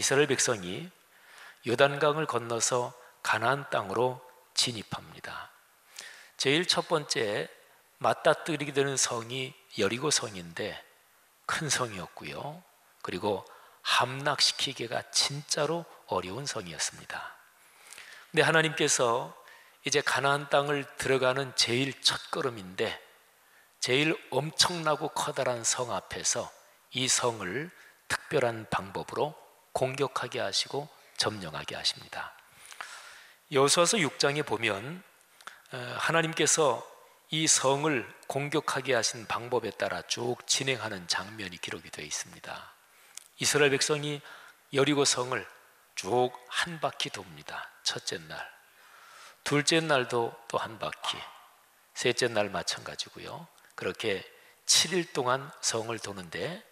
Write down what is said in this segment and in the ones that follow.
이스라엘 백성이 요단강을 건너서 가나안 땅으로 진입합니다. 제일 첫 번째 맞닥뜨리게 되는 성이 여리고 성인데 큰 성이었고요. 그리고 함락시키기가 진짜로 어려운 성이었습니다. 근데 하나님께서 이제 가나안 땅을 들어가는 제일 첫걸음인데 제일 엄청나고 커다란 성 앞에서 이 성을 특별한 방법으로 공격하게 하시고 점령하게 하십니다. 여호수아서 6장에 보면 하나님께서 이 성을 공격하게 하신 방법에 따라 쭉 진행하는 장면이 기록이 되어 있습니다. 이스라엘 백성이 여리고 성을 쭉 한 바퀴 돕니다. 첫째 날, 둘째 날도 또 한 바퀴, 셋째 날 마찬가지고요. 그렇게 7일 동안 성을 도는데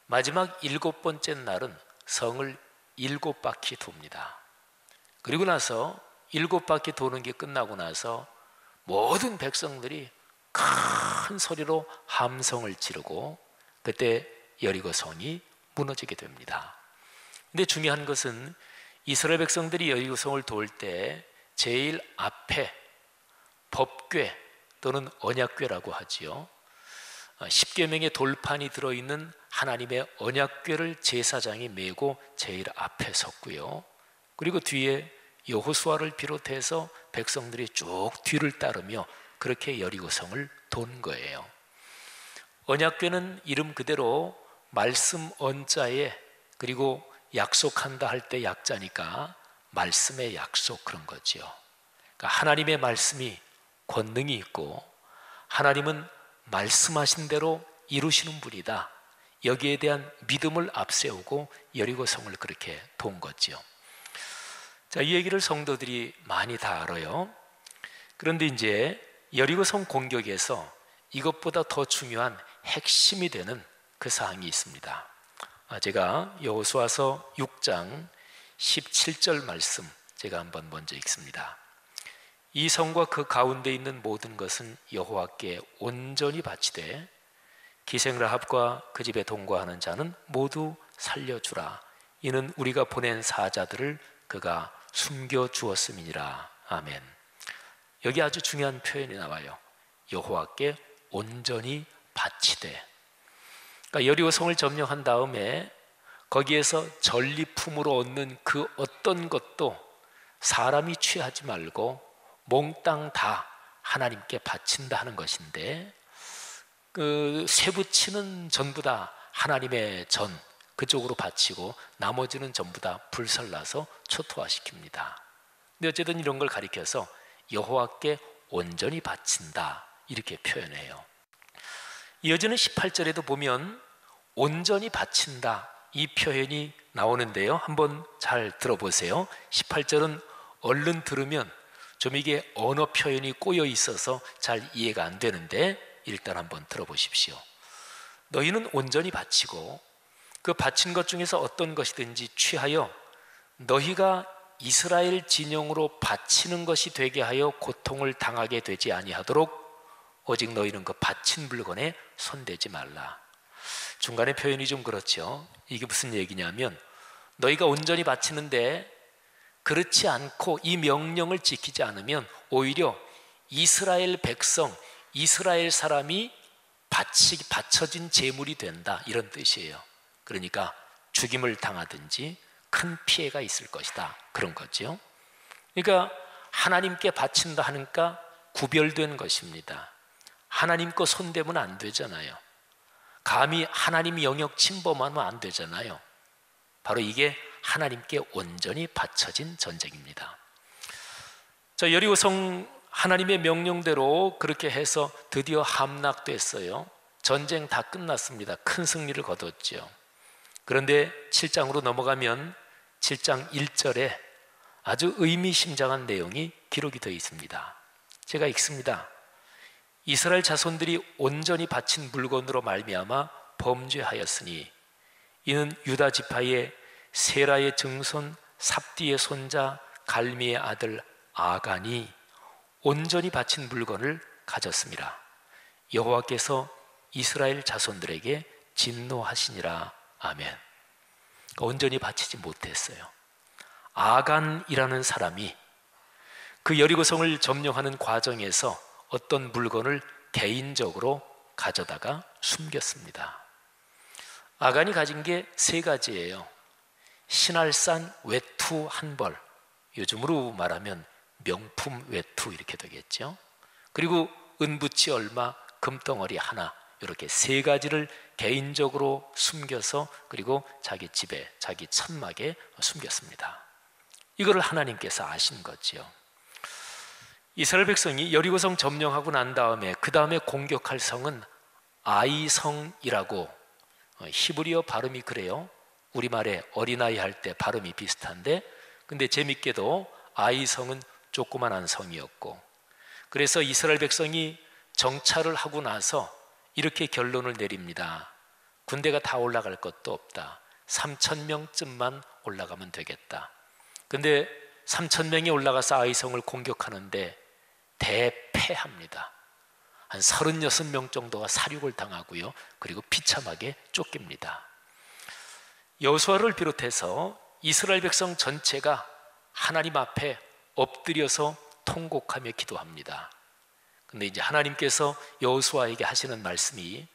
마지막 7번째 날은 성을 7바퀴 돕니다. 그리고 나서 7바퀴 도는 게 끝나고 나서 모든 백성들이 큰 소리로 함성을 지르고 그때 여리고 성이 무너지게 됩니다. 근데 중요한 것은 이스라엘 백성들이 여리고 성을 도울 때 제일 앞에 법궤 또는 언약궤라고 하지요. 10계명의 돌판이 들어있는 하나님의 언약궤를 제사장이 메고 제일 앞에 섰고요. 그리고 뒤에 여호수아를 비롯해서 백성들이 쭉 뒤를 따르며 그렇게 여리고성을 돈 거예요. 언약궤는 이름 그대로 말씀 언자에, 그리고 약속한다 할 때 약자니까 말씀의 약속, 그런 거지요. 그러니까 하나님의 말씀이 권능이 있고 하나님은 말씀하신 대로 이루시는 분이다. 여기에 대한 믿음을 앞세우고 여리고성을 그렇게 돈 거지요. 자, 이 얘기를 성도들이 많이 다 알아요. 그런데 이제 여리고성 공격에서 이것보다 더 중요한 핵심이 되는 그 사항이 있습니다. 제가 여호수아서 6장 17절 말씀 제가 한번 먼저 읽습니다. 이 성과 그 가운데 있는 모든 것은 여호와께 온전히 바치되 기생라합과 그 집에 동거하는 자는 모두 살려주라. 이는 우리가 보낸 사자들을 그가 숨겨주었음이니라. 아멘. 여기 아주 중요한 표현이 나와요. 여호와께 온전히 바치되. 그러니까 여리고성을 점령한 다음에 거기에서 전리품으로 얻는 그 어떤 것도 사람이 취하지 말고 몽땅 다 하나님께 바친다 하는 것인데, 그 쇠붙이는 전부 다 하나님의 전 그쪽으로 바치고 나머지는 전부 다 불살라서 초토화시킵니다. 근데 어쨌든 이런 걸 가리켜서 여호와께 온전히 바친다 이렇게 표현해요. 이어지는 18절에도 보면 온전히 바친다 이 표현이 나오는데요, 한번 잘 들어보세요. 18절은 얼른 들으면 좀 이게 언어 표현이 꼬여 있어서 잘 이해가 안 되는데 일단 한번 들어보십시오. 너희는 온전히 바치고 그 바친 것 중에서 어떤 것이든지 취하여 너희가 이스라엘 진영으로 바치는 것이 되게 하여 고통을 당하게 되지 아니하도록 오직 너희는 그 바친 물건에 손대지 말라. 중간에 표현이 좀 그렇죠. 이게 무슨 얘기냐면 너희가 온전히 바치는데 그렇지 않고 이 명령을 지키지 않으면 오히려 이스라엘 백성, 이스라엘 사람이 바쳐진 제물이 된다 이런 뜻이에요. 그러니까 죽임을 당하든지 큰 피해가 있을 것이다 그런 거죠. 그러니까 하나님께 바친다 하니까 구별된 것입니다. 하나님 거 손대면 안 되잖아요. 감히 하나님 영역 침범하면 안 되잖아요. 바로 이게 하나님께 온전히 바쳐진 전쟁입니다. 자, 여리고성 하나님의 명령대로 그렇게 해서 드디어 함락됐어요. 전쟁 다 끝났습니다. 큰 승리를 거뒀죠. 그런데 7장으로 넘어가면 7장 1절에 아주 의미심장한 내용이 기록이 되어 있습니다. 제가 읽습니다. 이스라엘 자손들이 온전히 바친 물건으로 말미암아 범죄하였으니 이는 유다 지파의 세라의 증손 삽디의 손자 갈미의 아들 아간이 온전히 바친 물건을 가졌습니다. 여호와께서 이스라엘 자손들에게 진노하시니라. 아멘. 온전히 바치지 못했어요. 아간이라는 사람이 그 여리고성을 점령하는 과정에서 어떤 물건을 개인적으로 가져다가 숨겼습니다. 아간이 가진 게 세 가지예요. 신할산 외투 한 벌, 요즘으로 말하면 명품 외투 이렇게 되겠죠. 그리고 은부치 얼마, 금덩어리 하나, 이렇게 세 가지를 개인적으로 숨겨서 그리고 자기 집에, 자기 천막에 숨겼습니다. 이거를 하나님께서 아신 거지요. 이스라엘 백성이 여리고성 점령하고 난 다음에 그 다음에 공격할 성은 아이성이라고, 히브리어 발음이 그래요. 우리말에 어린아이 할 때 발음이 비슷한데, 근데 재밌게도 아이성은 조그만한 성이었고, 그래서 이스라엘 백성이 정찰을 하고 나서 이렇게 결론을 내립니다. 군대가 다 올라갈 것도 없다. 3,000명쯤만 올라가면 되겠다. 근데 3,000명이 올라가서 아이성을 공격하는데 대패합니다. 한 36명 정도가 사륙을 당하고요. 그리고 비참하게 쫓깁니다. 여호수아를 비롯해서 이스라엘 백성 전체가 하나님 앞에 엎드려서 통곡하며 기도합니다. 근데 이제 하나님께서 여호수아에게 하시는 말씀이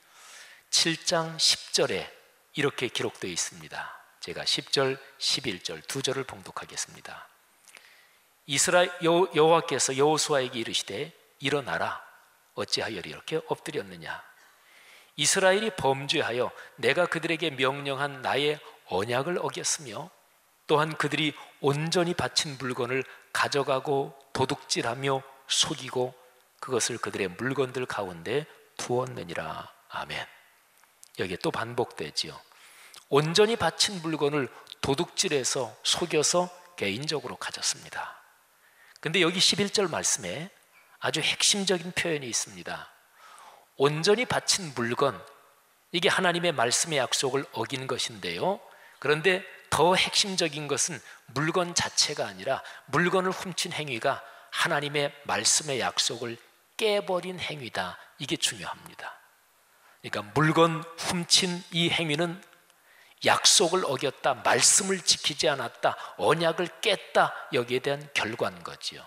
7장 10절에 이렇게 기록되어 있습니다. 제가 10절, 11절 두 절을 봉독하겠습니다. 여호와께서 여호수아에게 이르시되 일어나라. 어찌하여 이렇게 엎드렸느냐. 이스라엘이 범죄하여 내가 그들에게 명령한 나의 언약을 어겼으며 또한 그들이 온전히 바친 물건을 가져가고 도둑질하며 속이고 그것을 그들의 물건들 가운데 두었느니라. 아멘. 여기에 또 반복되지요. 온전히 바친 물건을 도둑질해서 속여서 개인적으로 가졌습니다. 근데 여기 11절 말씀에 아주 핵심적인 표현이 있습니다. 온전히 바친 물건, 이게 하나님의 말씀의 약속을 어긴 것인데요. 그런데 더 핵심적인 것은 물건 자체가 아니라 물건을 훔친 행위가 하나님의 말씀의 약속을 깨버린 행위다. 이게 중요합니다. 그러니까 물건 훔친 이 행위는 약속을 어겼다, 말씀을 지키지 않았다, 언약을 깼다, 여기에 대한 결과인 거지요.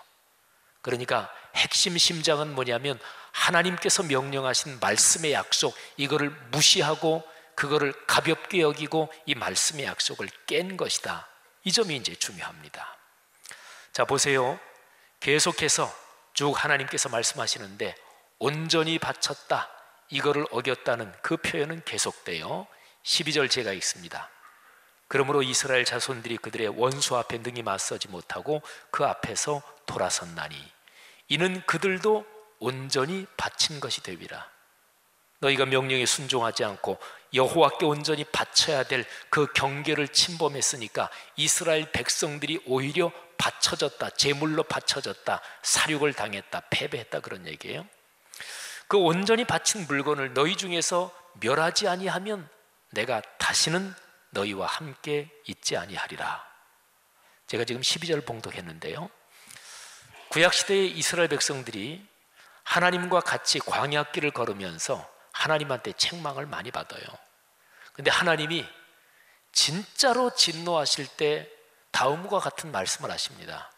그러니까 핵심 심장은 뭐냐면 하나님께서 명령하신 말씀의 약속, 이거를 무시하고 그거를 가볍게 여기고 이 말씀의 약속을 깬 것이다. 이 점이 이제 중요합니다. 자, 보세요. 계속해서 쭉 하나님께서 말씀하시는데 온전히 바쳤다, 이거를 어겼다는 그 표현은 계속돼요. 12절 제가 읽습니다. 그러므로 이스라엘 자손들이 그들의 원수 앞에 능히 맞서지 못하고 그 앞에서 돌아섰나니 이는 그들도 온전히 바친 것이 되리라. 너희가 명령에 순종하지 않고 여호와께 온전히 바쳐야 될 그 경계를 침범했으니까 이스라엘 백성들이 오히려 바쳐졌다, 제물로 바쳐졌다, 사륙을 당했다, 패배했다, 그런 얘기예요. 그 온전히 바친 물건을 너희 중에서 멸하지 아니하면 내가 다시는 너희와 함께 있지 아니하리라. 제가 지금 12절 봉독했는데요, 구약시대의 이스라엘 백성들이 하나님과 같이 광야길을 걸으면서 하나님한테 책망을 많이 받아요. 근데 하나님이 진짜로 진노하실 때 다음과 같은 말씀을 하십니다.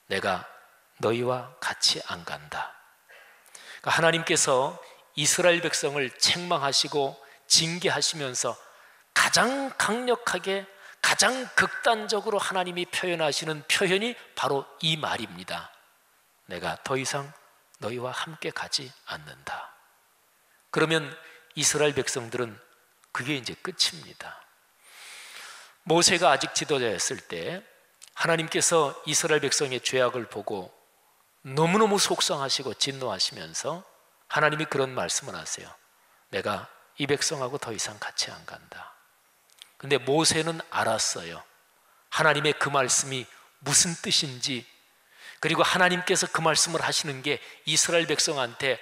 내가 너희와 같이 안 간다. 그러니까 하나님께서 이스라엘 백성을 책망하시고 징계하시면서 가장 강력하게, 가장 극단적으로 하나님이 표현하시는 표현이 바로 이 말입니다. 내가 더 이상 너희와 함께 가지 않는다. 그러면 이스라엘 백성들은 그게 이제 끝입니다. 모세가 아직 지도자였을 때 하나님께서 이스라엘 백성의 죄악을 보고 너무너무 속상하시고 진노하시면서 하나님이 그런 말씀을 하세요. 내가 이 백성하고 더 이상 같이 안 간다. 근데 모세는 알았어요. 하나님의 그 말씀이 무슨 뜻인지, 그리고 하나님께서 그 말씀을 하시는 게 이스라엘 백성한테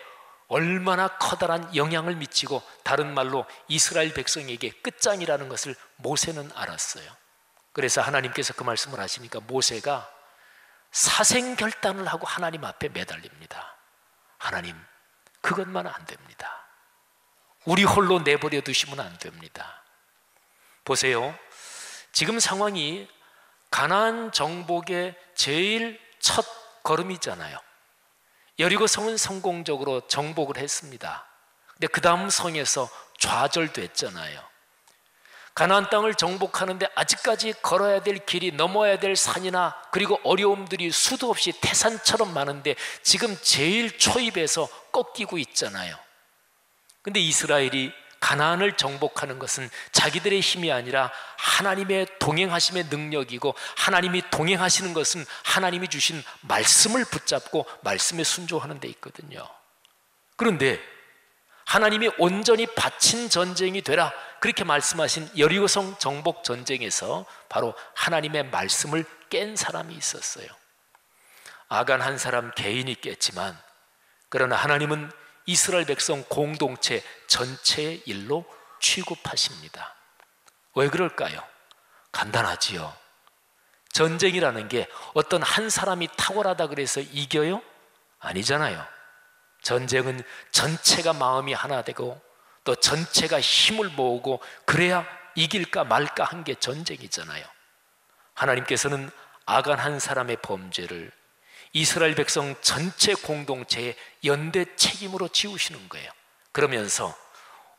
얼마나 커다란 영향을 미치고, 다른 말로 이스라엘 백성에게 끝장이라는 것을 모세는 알았어요. 그래서 하나님께서 그 말씀을 하시니까 모세가 사생결단을 하고 하나님 앞에 매달립니다. 하나님, 그것만은 안 됩니다. 우리 홀로 내버려 두시면 안 됩니다. 보세요. 지금 상황이 가나안 정복의 제일 첫 걸음이잖아요. 여리고 성은 성공적으로 정복을 했습니다. 근데 그 다음 성에서 좌절됐잖아요. 가나안 땅을 정복하는데 아직까지 걸어야 될 길이, 넘어야 될 산이나 그리고 어려움들이 수도 없이 태산처럼 많은데 지금 제일 초입에서 꺾이고 있잖아요. 근데 이스라엘이 가나안을 정복하는 것은 자기들의 힘이 아니라 하나님의 동행하심의 능력이고, 하나님이 동행하시는 것은 하나님이 주신 말씀을 붙잡고 말씀에 순종하는 데 있거든요. 그런데 하나님이 온전히 바친 전쟁이 되라 그렇게 말씀하신 여리고성 정복 전쟁에서 바로 하나님의 말씀을 깬 사람이 있었어요. 아간 한 사람 개인이 깼지만, 그러나 하나님은 이스라엘 백성 공동체 전체의 일로 취급하십니다. 왜 그럴까요? 간단하지요. 전쟁이라는 게 어떤 한 사람이 탁월하다 그래서 이겨요? 아니잖아요. 전쟁은 전체가 마음이 하나 되고 또 전체가 힘을 모으고 그래야 이길까 말까 한 게 전쟁이잖아요. 하나님께서는 아간 한 사람의 범죄를 이스라엘 백성 전체 공동체의 연대 책임으로 지우시는 거예요. 그러면서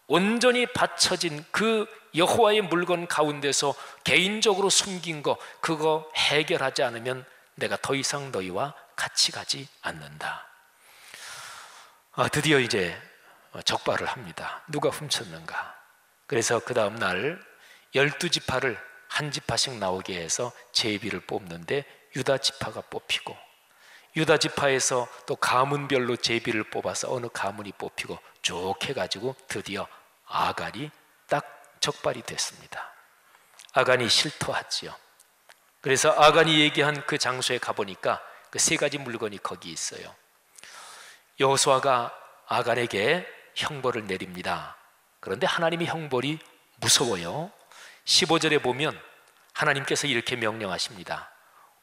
온전히 바쳐진 그 여호와의 물건 가운데서 개인적으로 숨긴 거, 그거 해결하지 않으면 내가 더 이상 너희와 같이 가지 않는다. 드디어 이제 적발을 합니다. 누가 훔쳤는가? 그래서 그 다음 날 12지파를 한 지파씩 나오게 해서 제비를 뽑는데 유다 지파가 뽑히고, 유다 지파에서 또 가문별로 제비를 뽑아서 어느 가문이 뽑히고 쭉 해가지고 드디어 아간이 딱 적발이 됐습니다. 아간이 실토하지요. 그래서 아간이 얘기한 그 장소에 가보니까 그 세 가지 물건이 거기 있어요. 여호수아가 아간에게 형벌을 내립니다. 그런데 하나님의 형벌이 무서워요. 15절에 보면 하나님께서 이렇게 명령하십니다.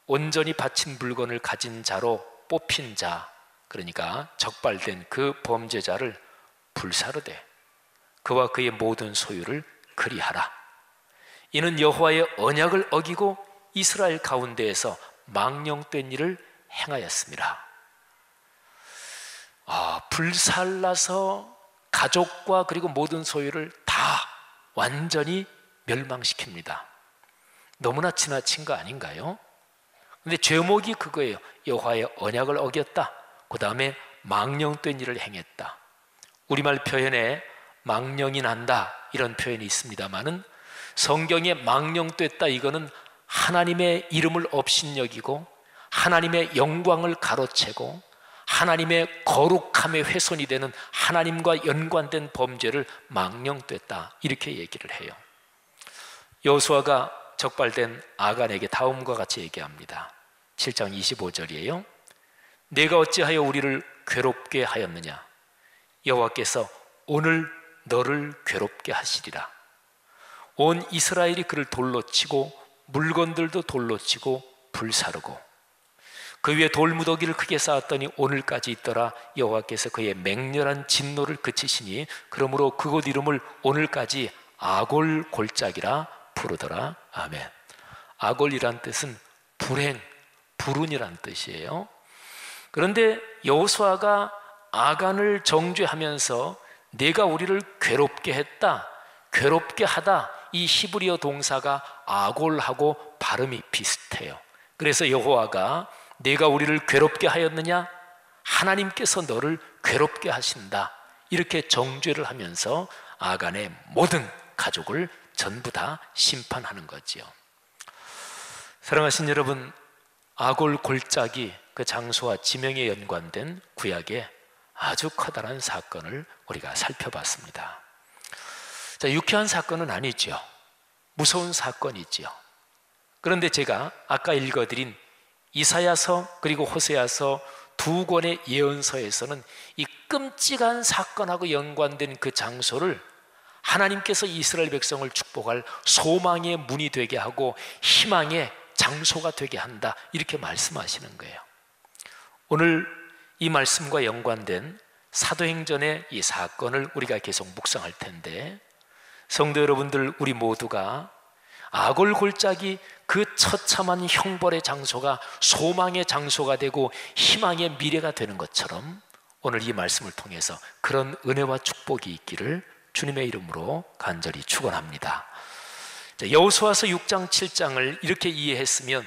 온전히 바친 물건을 가진 자로 뽑힌 자, 그러니까 적발된 그 범죄자를 불사르되 그와 그의 모든 소유를 그리하라. 이는 여호와의 언약을 어기고 이스라엘 가운데에서 망령된 일을 행하였습니다. 불살라서 가족과 그리고 모든 소유를 다 완전히 멸망시킵니다. 너무나 지나친 거 아닌가요? 근데 제목이 그거예요. 여호와의 언약을 어겼다. 그 다음에 망령된 일을 행했다. 우리말 표현에 망령이 난다 이런 표현이 있습니다만은, 성경에 망령됐다 이거는 하나님의 이름을 업신여기고 하나님의 영광을 가로채고 하나님의 거룩함의 훼손이 되는 하나님과 연관된 범죄를 망령됐다 이렇게 얘기를 해요. 여호수아가 적발된 아간에게 다음과 같이 얘기합니다. 7장 25절이에요. 내가 어찌하여 우리를 괴롭게 하였느냐? 여호와께서 오늘 너를 괴롭게 하시리라. 온 이스라엘이 그를 돌로 치고 물건들도 돌로 치고 불사르고 그 위에 돌무더기를 크게 쌓았더니 오늘까지 있더라. 여호와께서 그의 맹렬한 진노를 그치시니 그러므로 그곳 이름을 오늘까지 아골 골짜기라 부르더라. 아멘. 아골이란 뜻은 불행, 불운이란 뜻이에요. 그런데 여호수아가 아간을 정죄하면서 내가 우리를 괴롭게 했다, 괴롭게 하다, 이 히브리어 동사가 아골하고 발음이 비슷해요. 그래서 여호와가 내가 우리를 괴롭게 하였느냐? 하나님께서 너를 괴롭게 하신다. 이렇게 정죄를 하면서 아간의 모든 가족을 전부 다 심판하는 거지요. 사랑하신 여러분, 아골 골짜기 그 장소와 지명에 연관된 구약의 아주 커다란 사건을 우리가 살펴봤습니다. 자, 유쾌한 사건은 아니죠. 무서운 사건이지요. 그런데 제가 아까 읽어드린 이사야서 그리고 호세아서 두 권의 예언서에서는 이 끔찍한 사건하고 연관된 그 장소를 하나님께서 이스라엘 백성을 축복할 소망의 문이 되게 하고 희망의 장소가 되게 한다, 이렇게 말씀하시는 거예요. 오늘 이 말씀과 연관된 사도행전의 이 사건을 우리가 계속 묵상할 텐데, 성도 여러분들, 우리 모두가 아골골짜기 그 처참한 형벌의 장소가 소망의 장소가 되고 희망의 미래가 되는 것처럼 오늘 이 말씀을 통해서 그런 은혜와 축복이 있기를 주님의 이름으로 간절히 축원합니다. 여호수아서 6장 7장을 이렇게 이해했으면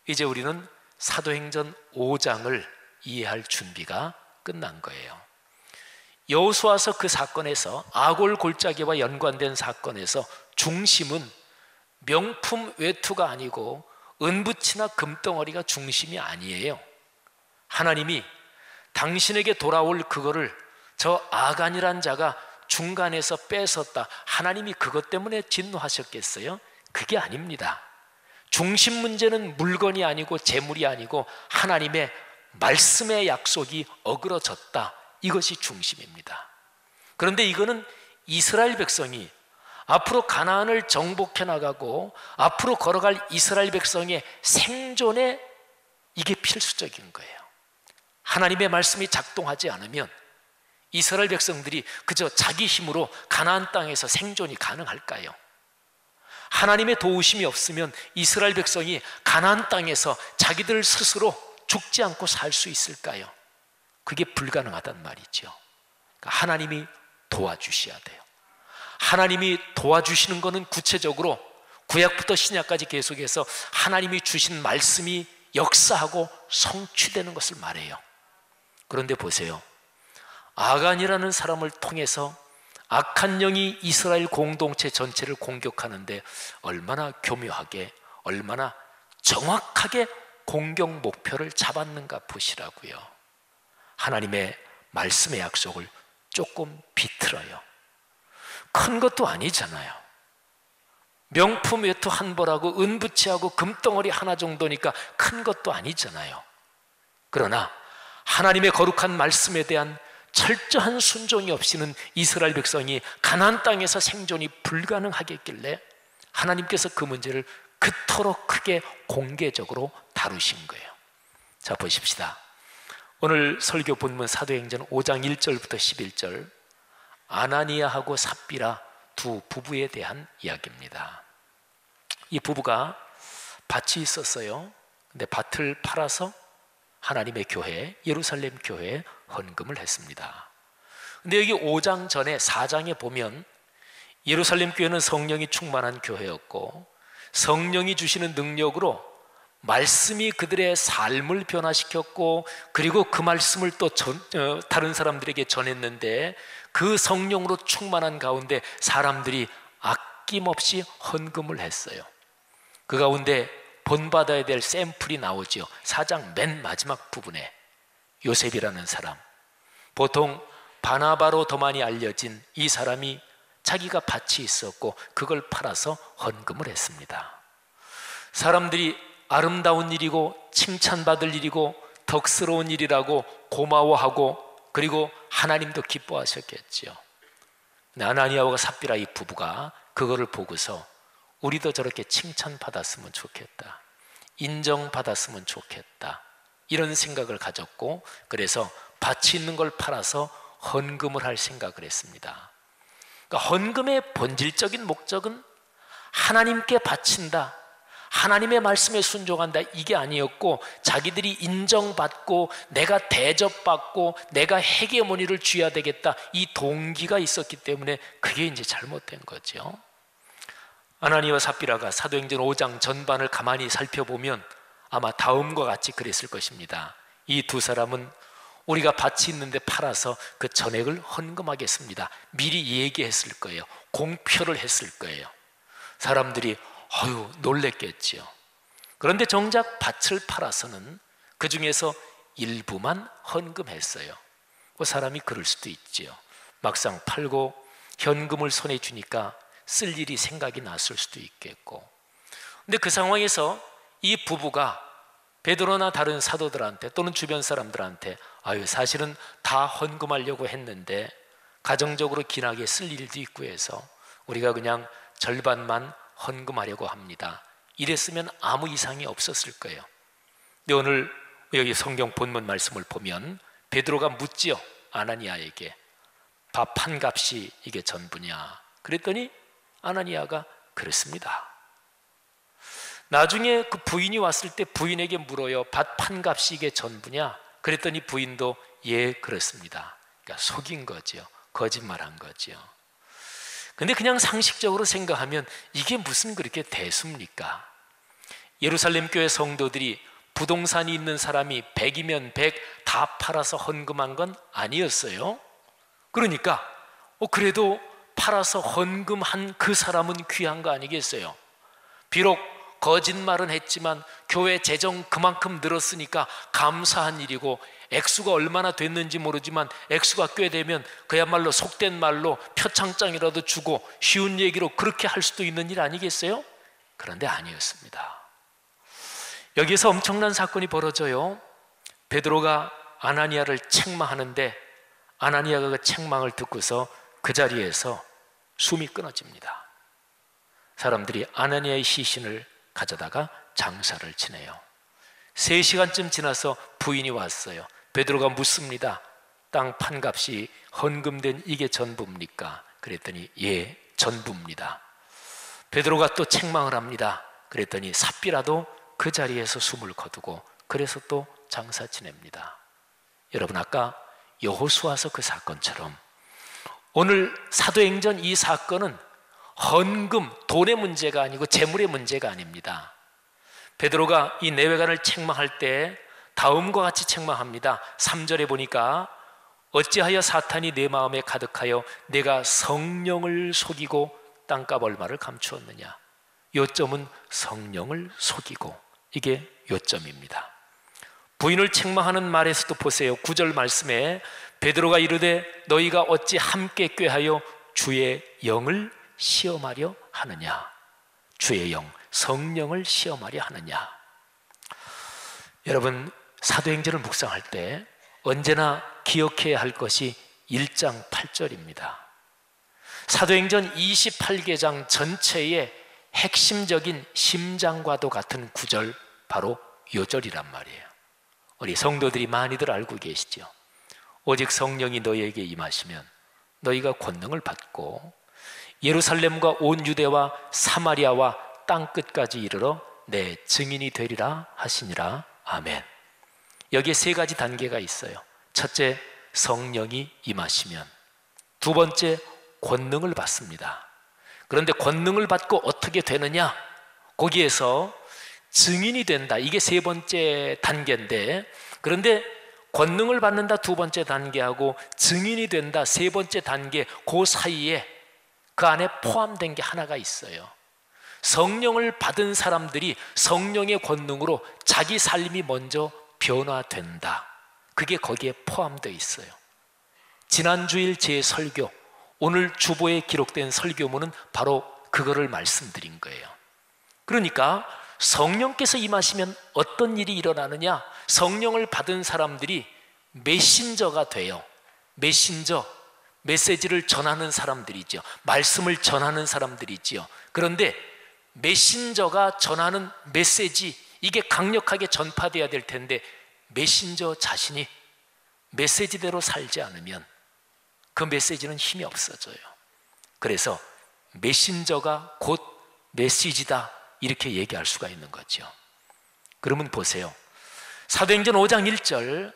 이제 우리는 사도행전 5장을 이해할 준비가 끝난 거예요. 여호수아서 그 사건에서 아골골짜기와 연관된 사건에서 중심은 명품 외투가 아니고 은붙이나 금덩어리가 중심이 아니에요. 하나님이 당신에게 돌아올 그거를 저 아간이란 자가 중간에서 뺏었다, 하나님이 그것 때문에 진노하셨겠어요? 그게 아닙니다. 중심 문제는 물건이 아니고 재물이 아니고 하나님의 말씀의 약속이 어그러졌다, 이것이 중심입니다. 그런데 이거는 이스라엘 백성이 앞으로 가나안을 정복해 나가고 앞으로 걸어갈 이스라엘 백성의 생존에 이게 필수적인 거예요. 하나님의 말씀이 작동하지 않으면 이스라엘 백성들이 그저 자기 힘으로 가나안 땅에서 생존이 가능할까요? 하나님의 도우심이 없으면 이스라엘 백성이 가나안 땅에서 자기들 스스로 죽지 않고 살 수 있을까요? 그게 불가능하단 말이죠. 그러니까 하나님이 도와주셔야 돼요. 하나님이 도와주시는 것은 구체적으로 구약부터 신약까지 계속해서 하나님이 주신 말씀이 역사하고 성취되는 것을 말해요. 그런데 보세요. 아간이라는 사람을 통해서 악한 영이 이스라엘 공동체 전체를 공격하는데 얼마나 교묘하게, 얼마나 정확하게 공격 목표를 잡았는가 보시라고요. 하나님의 말씀의 약속을 조금 비틀어요. 큰 것도 아니잖아요. 명품 외투 한 벌하고 은부치하고 금덩어리 하나 정도니까 큰 것도 아니잖아요. 그러나 하나님의 거룩한 말씀에 대한 철저한 순종이 없이는 이스라엘 백성이 가나안 땅에서 생존이 불가능하겠길래 하나님께서 그 문제를 그토록 크게 공개적으로 다루신 거예요. 자, 보십시다. 오늘 설교 본문 사도행전 5장 1절부터 11절, 아나니아하고 삽비라 두 부부에 대한 이야기입니다. 이 부부가 밭이 있었어요. 근데 밭을 팔아서 하나님의 교회, 예루살렘 교회에 헌금을 했습니다. 근데 여기 5장 전에 4장에 보면 예루살렘 교회는 성령이 충만한 교회였고 성령이 주시는 능력으로 말씀이 그들의 삶을 변화시켰고 그리고 그 말씀을 또 다른 사람들에게 전했는데 그 성령으로 충만한 가운데 사람들이 아낌없이 헌금을 했어요. 그 가운데 본받아야 될 샘플이 나오죠. 4장 맨 마지막 부분에 요셉이라는 사람, 보통 바나바로 더 많이 알려진 이 사람이 자기가 밭이 있었고 그걸 팔아서 헌금을 했습니다. 사람들이 아름다운 일이고 칭찬받을 일이고 덕스러운 일이라고 고마워하고 그리고 하나님도 기뻐하셨겠죠. 아나니아와 삽비라 이 부부가 그거를 보고서 우리도 저렇게 칭찬받았으면 좋겠다, 인정받았으면 좋겠다, 이런 생각을 가졌고 그래서 밭이 있는 걸 팔아서 헌금을 할 생각을 했습니다. 그러니까 헌금의 본질적인 목적은 하나님께 바친다, 하나님의 말씀에 순종한다, 이게 아니었고 자기들이 인정받고 내가 대접받고 내가 헤게모니를 쥐어야 되겠다, 이 동기가 있었기 때문에 그게 이제 잘못된 거죠. 아나니아와 삽비라가 사도행전 5장 전반을 가만히 살펴보면 아마 다음과 같이 그랬을 것입니다. 이 두 사람은 우리가 밭이 있는데 팔아서 그 전액을 헌금하겠습니다, 미리 얘기했을 거예요. 공표를 했을 거예요. 사람들이 놀랬겠지요. 그런데 정작 밭을 팔아서는 그 중에서 일부만 헌금했어요. 그 사람이 그럴 수도 있지요. 막상 팔고 현금을 손에 주니까 쓸 일이 생각이 났을 수도 있겠고. 근데 그 상황에서 이 부부가 베드로나 다른 사도들한테 또는 주변 사람들한테 사실은 다 헌금하려고 했는데 가정적으로 기나게 쓸 일도 있고 해서 우리가 그냥 절반만 헌금하려고 합니다, 이랬으면 아무 이상이 없었을 거예요. 근데 오늘 여기 성경 본문 말씀을 보면 베드로가 묻지요. 아나니아에게 밥 한 값이 이게 전부냐? 그랬더니 아나니아가 그렇습니다, 나중에 그 부인이 왔을 때 부인에게 물어요. 밭 판값이 이게 전부냐? 그랬더니 부인도 예, 그렇습니다. 그러니까 속인 거죠. 거짓말한 거죠. 근데 그냥 상식적으로 생각하면 이게 무슨 그렇게 대수입니까? 예루살렘 교회 성도들이 부동산이 있는 사람이 100이면 100 다 팔아서 헌금한 건 아니었어요. 그러니까 그래도 팔아서 헌금한 그 사람은 귀한 거 아니겠어요? 비록 거짓말은 했지만 교회 재정 그만큼 늘었으니까 감사한 일이고, 액수가 얼마나 됐는지 모르지만 액수가 꽤 되면 그야말로 속된 말로 표창장이라도 주고 쉬운 얘기로 그렇게 할 수도 있는 일 아니겠어요? 그런데 아니었습니다. 여기에서 엄청난 사건이 벌어져요. 베드로가 아나니아를 책망하는데 아나니아가 그 책망을 듣고서 그 자리에서 숨이 끊어집니다. 사람들이 아나니아의 시신을 가져다가 장사를 지내요. 3시간쯤 지나서 부인이 왔어요. 베드로가 묻습니다. 땅 판값이 헌금된 이게 전부입니까? 그랬더니 예, 전부입니다. 베드로가 또 책망을 합니다. 그랬더니 삽비라도 그 자리에서 숨을 거두고 그래서 또 장사 지냅니다. 여러분, 아까 여호수아서 그 사건처럼 오늘 사도행전 이 사건은 헌금, 돈의 문제가 아니고 재물의 문제가 아닙니다. 베드로가 이 내외관을 책망할 때 다음과 같이 책망합니다. 3절에 보니까 어찌하여 사탄이 내 마음에 가득하여 내가 성령을 속이고 땅값 얼마를 감추었느냐. 요점은 성령을 속이고, 이게 요점입니다. 부인을 책망하는 말에서도 보세요. 9절 말씀에 베드로가 이르되 너희가 어찌 함께 꾀하여 주의 영을 시험하려 하느냐. 주의 영, 성령을 시험하려 하느냐. 여러분, 사도행전을 묵상할 때 언제나 기억해야 할 것이 1장 8절입니다. 사도행전 28개장 전체의 핵심적인 심장과도 같은 구절, 바로 요 절이란 말이에요. 우리 성도들이 많이들 알고 계시죠. 오직 성령이 너희에게 임하시면 너희가 권능을 받고 예루살렘과 온 유대와 사마리아와 땅끝까지 이르러 내 증인이 되리라 하시니라. 아멘. 여기에 3가지 단계가 있어요. 첫째, 성령이 임하시면. 두 번째, 권능을 받습니다. 그런데 권능을 받고 어떻게 되느냐? 거기에서 증인이 된다. 이게 3번째 단계인데, 그런데 권능을 받는다 2번째 단계하고 증인이 된다 3번째 단계, 그 사이에 그 안에 포함된 게 하나가 있어요. 성령을 받은 사람들이 성령의 권능으로 자기 삶이 먼저 변화된다. 그게 거기에 포함되어 있어요. 지난주일 제 설교, 오늘 주보에 기록된 설교문은 바로 그거를 말씀드린 거예요. 그러니까 성령께서 임하시면 어떤 일이 일어나느냐? 성령을 받은 사람들이 메신저가 돼요. 메신저, 메시지를 전하는 사람들이죠. 말씀을 전하는 사람들이지요. 그런데 메신저가 전하는 메시지, 이게 강력하게 전파돼야 될 텐데 메신저 자신이 메시지대로 살지 않으면 그 메시지는 힘이 없어져요. 그래서 메신저가 곧 메시지다, 이렇게 얘기할 수가 있는 거죠. 그러면 보세요. 사도행전 5장 1절,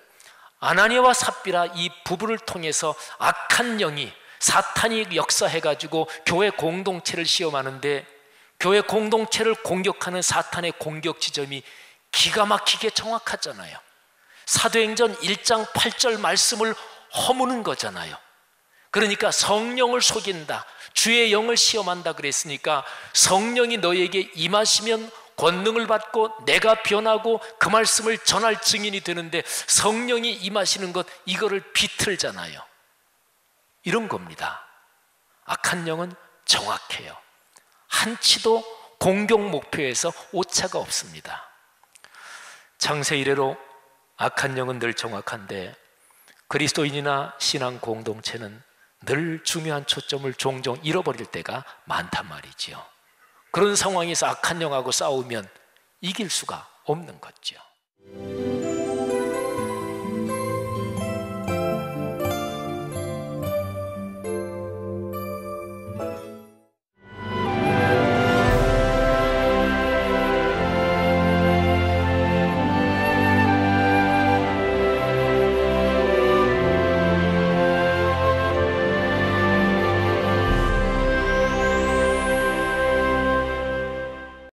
아나니아와 삽비라 이 부부를 통해서 악한 영이, 사탄이 역사해가지고 교회 공동체를 시험하는데 교회 공동체를 공격하는 사탄의 공격 지점이 기가 막히게 정확하잖아요. 사도행전 1장 8절 말씀을 허무는 거잖아요. 그러니까 성령을 속인다, 주의 영을 시험한다 그랬으니까 성령이 너에게 임하시면 권능을 받고 내가 변하고 그 말씀을 전할 증인이 되는데, 성령이 임하시는 것, 이거를 비틀잖아요. 이런 겁니다. 악한 영은 정확해요. 한치도 공격 목표에서 오차가 없습니다. 창세 이래로 악한 영은 늘 정확한데 그리스도인이나 신앙 공동체는 늘 중요한 초점을 종종 잃어버릴 때가 많단 말이지요. 그런 상황에서 악한 영하고 싸우면 이길 수가 없는 거죠.